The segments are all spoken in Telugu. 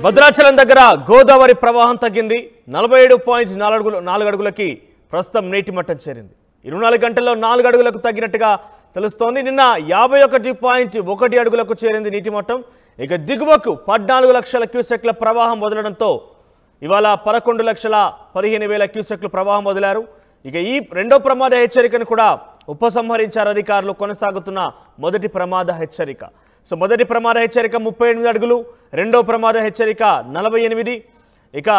భద్రాచలం దగ్గర గోదావరి ప్రవాహం తగ్గింది. 47.4 అడుగులకి ప్రస్తుతం నీటి మట్టం చేరింది. 24 గంటల్లో 4 అడుగులకు తగ్గినట్టుగా తెలుస్తోంది. నిన్న 51.1 అడుగులకు చేరింది నీటి మట్టం. ఇక దిగువకు 14 లక్షల క్యూసెక్ల ప్రవాహం వదలడంతో ఇవాళ 11,15,000 క్యూసెక్లు ప్రవాహం వదిలారు. ఇక ఈ రెండో ప్రమాద హెచ్చరికను కూడా ఉపసంహరించారు అధికారులు. కొనసాగుతున్న మొదటి ప్రమాద హెచ్చరిక. సో మొదటి ప్రమాద హెచ్చరిక 38 అడుగులు, రెండో ప్రమాద హెచ్చరిక 48, ఇక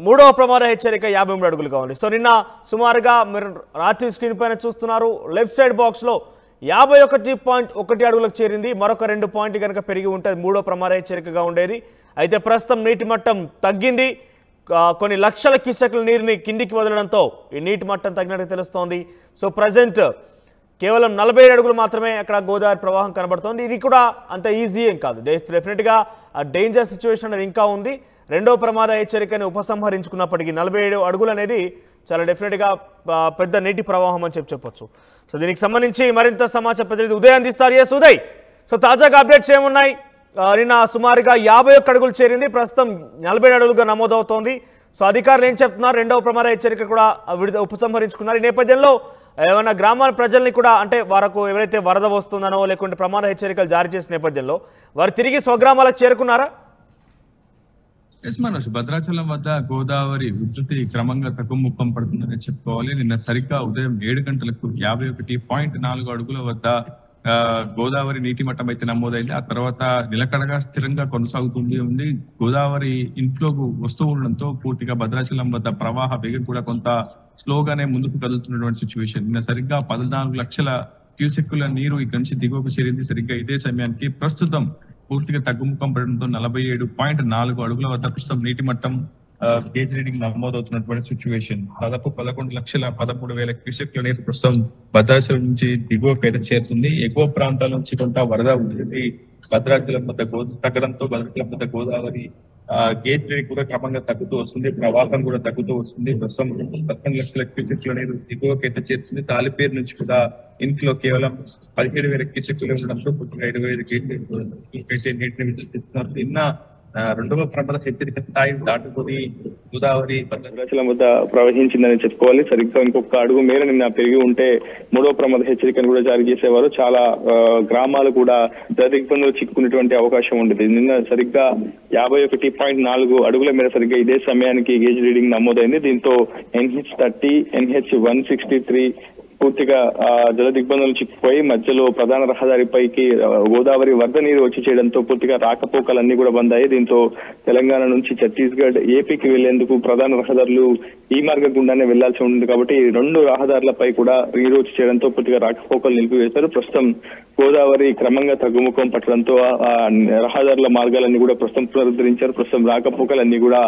మూడవ ప్రమాద హెచ్చరిక 53 అడుగులుగా ఉంది. సో నిన్న సుమారుగా మీరు రాత్రి స్క్రీన్ పైన చూస్తున్నారు, లెఫ్ట్ సైడ్ బాక్స్లో 51.1 అడుగులకు చేరింది. మరొక 2 పాయింట్లు కనుక పెరిగి ఉంటే మూడో ప్రమాద హెచ్చరికగా ఉండేది. అయితే ప్రస్తుతం నీటి మట్టం తగ్గింది. కొన్ని లక్షల క్యూసెక్ల నీరుని కిందికి వదలడంతో ఈ నీటి మట్టం తగ్గినట్టు తెలుస్తోంది. సో ప్రజెంట్ కేవలం 47 అడుగులు మాత్రమే అక్కడ గోదావరి ప్రవాహం కనబడుతోంది. ఇది కూడా అంత ఈజీ ఏం కాదు. డెఫినెట్గా డేంజర్ సిచ్యువేషన్ అనేది ఇంకా ఉంది. రెండో ప్రమాద హెచ్చరికని ఉపసంహరించుకున్నప్పటికీ 47 అడుగులు అనేది చాలా డెఫినెట్గా పెద్ద నీటి ప్రవాహం అని చెప్పొచ్చు. సో దీనికి సంబంధించి మరింత సమాచార ప్రతినిధి ఉదయ్ అందిస్తారు. ఎస్ ఉదయ్, సో తాజాగా అప్డేట్స్ ఏమున్నాయి? నిన్న సుమారుగా 51 అడుగులు చేరింది, ప్రస్తుతం 47 అడుగులుగా నమోదవుతోంది. సో అధికారులు ఏం చెప్తున్నారు? రెండవ ప్రమాద హెచ్చరిక కూడా ఉపసంహరించుకున్నారు. ఈ నేపథ్యంలో ఏమైనా గ్రామాల ప్రజల్ని కూడా, అంటే వారికి ఎవరైతే వరద వస్తుందనో లేకుంటే ప్రమాద హెచ్చరికలు జారీ చేసిన నేపథ్యంలో వారు తిరిగి స్వగ్రామాలకు చేరుకున్నారా? ఎస్ మనోజ్, భద్రాచలం వద్ద గోదావరి ఉధృతి క్రమంగా తగ్గుముఖం పడుతుందని చెప్పుకోవాలి. నిన్న సరిగ్గా ఉదయం 7 గంటలకు 51.4 అడుగుల వద్ద గోదావరి నీటి మట్టం అయితే నమోదైంది. ఆ తర్వాత నిలకడగా స్థిరంగా కొనసాగుతుంది. గోదావరి ఇన్ఫ్లోకు వస్తూ ఉండడంతో పూర్తిగా భద్రాచలం వద్ద ప్రవాహ వేగం కూడా కొంత స్లోగానే ముందుకు కదులుతున్నటువంటి సిచ్యువేషన్. నిన్న సరిగ్గా 14 లక్షల క్యూసెక్కుల నీరు ఇక్కడి నుంచి దిగువకు చేరింది. సరిగ్గా ఇదే సమయానికి ప్రస్తుతం పూర్తిగా తగ్గుముఖం పడడంతో 47.4 అడుగుల వద్ద ప్రస్తుతం నీటి మట్టం గేజ్ రీడింగ్ నమోదవుతున్నటువంటి సిచ్యువేషన్. దాదాపు 11,13,000 క్యూసెక్ల నీరు ప్రస్తుతం భద్రాచలం నుంచి దిగువకు అయితే చేరుతుంది. ఎగువ ప్రాంతాల నుంచి కొంత వరద ఉంటుంది. భద్రాచలం వద్ద తగ్గడంతో భద్రాచలం వద్ద గోదావరి గేజ్ రీడింగ్ కూడా క్రమంగా తగ్గుతూ వస్తుంది. ప్రవాహం కూడా తగ్గుతూ వస్తుంది. ప్రస్తుతం 11 లక్షల క్యూసెక్ల నీరు దిగువకు అయితే చేరుతుంది. తాలిపేరు నుంచి కూడా ఇన్ఫ్లో కేవలం 17,000 క్యూసెక్లు ఉండడంతో 25,000 అయితే నీటిని విద్యుత్తున్నారు. నిన్న రెండవ ప్రమాద హెచ్చరిక స్థాయి దాటుకుని గోదావరి భద్రాచలం వద్ద ప్రవహించిందని చెప్పుకోవాలి. సరిగ్గా ఇంకొక అడుగు మేర నిన్న పెరిగి ఉంటే మూడవ ప్రమాద హెచ్చరికను కూడా జారీ చేసేవారు. చాలా గ్రామాలు కూడా దిగ్బంధులు చిక్కుకునేటువంటి అవకాశం ఉండేది. నిన్న సరిగ్గా 51.4 అడుగుల మేర సరిగ్గా ఇదే సమయానికి గేజ్ రీడింగ్ నమోదైంది. దీంతో NH30, NH163 పూర్తిగా జల దిగ్బంధులు చిక్కుపోయి మధ్యలో ప్రధాన రహదారిపైకి గోదావరి వరద నీరు వచ్చి చేయడంతో పూర్తిగా రాకపోకలన్నీ కూడా బంద్ అయ్యాయి. దీంతో తెలంగాణ నుంచి ఛత్తీస్గఢ్, ఏపీకి వెళ్లేందుకు ప్రధాన రహదారులు ఈ మార్గం గుండానే వెళ్లాల్సి ఉంటుంది. కాబట్టి 2 రహదారులపై కూడా నీరు వచ్చి చేయడంతో పూర్తిగా రాకపోకలు నిలిపివేశారు. ప్రస్తుతం గోదావరి క్రమంగా తగ్గుముఖం పట్టడంతో రహదారుల మార్గాలన్నీ కూడా ప్రస్తుతం పునరుద్ధరించారు. ప్రస్తుతం రాకపోకలన్నీ కూడా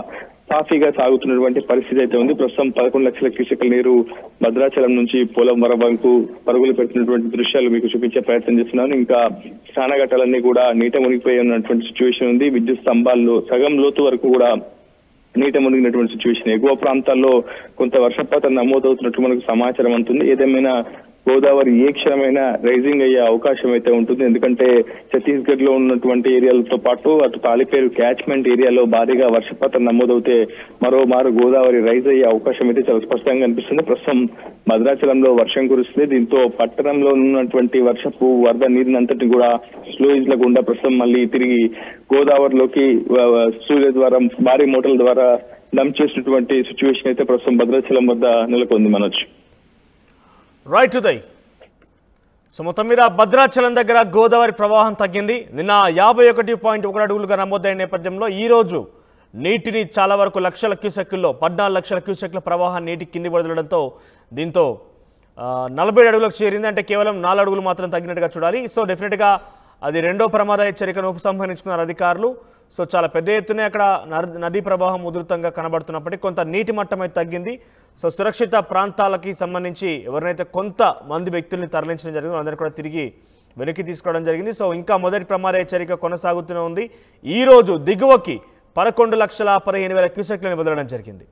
సాఫీగా సాగుతున్నటువంటి పరిస్థితి అయితే ఉంది. ప్రస్తుతం 11 లక్షల క్యూసెక్ల నీరు భద్రాచలం నుంచి పోలవరంకు పరుగులు పెడుతున్నటువంటి దృశ్యాలు మీకు చూపించే ప్రయత్నం చేస్తున్నాను. ఇంకా స్నానఘట్టాలన్నీ కూడా నీట మునిగిపోయి ఉన్నటువంటి సిచ్యువేషన్ ఉంది. విద్యుత్ స్తంభాల్లో సగం లోతు వరకు కూడా నీట మునిగినటువంటి సిచ్యువేషన్. ఎగువ ప్రాంతాల్లో కొంత వర్షపాతం నమోదవుతున్నట్లు మనకు సమాచారం అందుతుంది. ఏదేమైనా గోదావరి ఏ క్షణమైనా రైజింగ్ అయ్యే అవకాశం అయితే ఉంటుంది. ఎందుకంటే ఛత్తీస్గఢ్ లో ఉన్నటువంటి ఏరియాలతో పాటు అటు తాలిపేరు క్యాచ్మెంట్ ఏరియాలో భారీగా వర్షపాతం నమోదవుతే మరోమారు గోదావరి రైజ్ అయ్యే అవకాశం అయితే చాలా స్పష్టంగా కనిపిస్తుంది. ప్రస్తుతం భద్రాచలంలో వర్షం కురుస్తుంది. దీంతో పట్టణంలో ఉన్నటువంటి వర్షపు వరద నీరునంతటి కూడా స్లోయిజ్ల గుండా ప్రస్తుతం మళ్ళీ తిరిగి గోదావరిలోకి సూర్య ద్వారా భారీ మోటార్ల ద్వారా డంప్ చేసినటువంటి సిచ్యువేషన్ అయితే ప్రస్తుతం భద్రాచలం వద్ద నెలకొంది. మనోజ్, రైట్ ఉదయ్. సో మొత్తం మీద భద్రాచలం దగ్గర గోదావరి ప్రవాహం తగ్గింది. నిన్న 51.1 అడుగులుగా నమోదైన నేపథ్యంలో ఈరోజు నీటిని చాలా వరకు లక్షల క్యూసెక్కుల్లో 14 లక్షల క్యూసెక్ల ప్రవాహం నీటి కింది వదలడంతో దీంతో 47 అడుగులకు చేరింది. అంటే కేవలం 4 అడుగులు మాత్రం తగ్గినట్టుగా చూడాలి. సో డెఫినెట్గా అది రెండో ప్రమాద హెచ్చరికను ఉపసంహరించుకున్నారు అధికారులు. సో చాలా పెద్ద ఎత్తునే అక్కడ నదీ ప్రవాహం ఉధృతంగా కనబడుతున్నప్పటికీ కొంత నీటి మట్టం అయితే తగ్గింది. సో సురక్షిత ప్రాంతాలకి సంబంధించి ఎవరినైతే కొంతమంది వ్యక్తుల్ని తరలించడం జరిగిందో అందరినీ కూడా తిరిగి వెనక్కి తీసుకోవడం జరిగింది. సో ఇంకా మొదటి ప్రమాద హెచ్చరిక కొనసాగుతూనే ఉంది. ఈరోజు దిగువకి 11,15,000 క్యూసెక్లను వదలడం జరిగింది.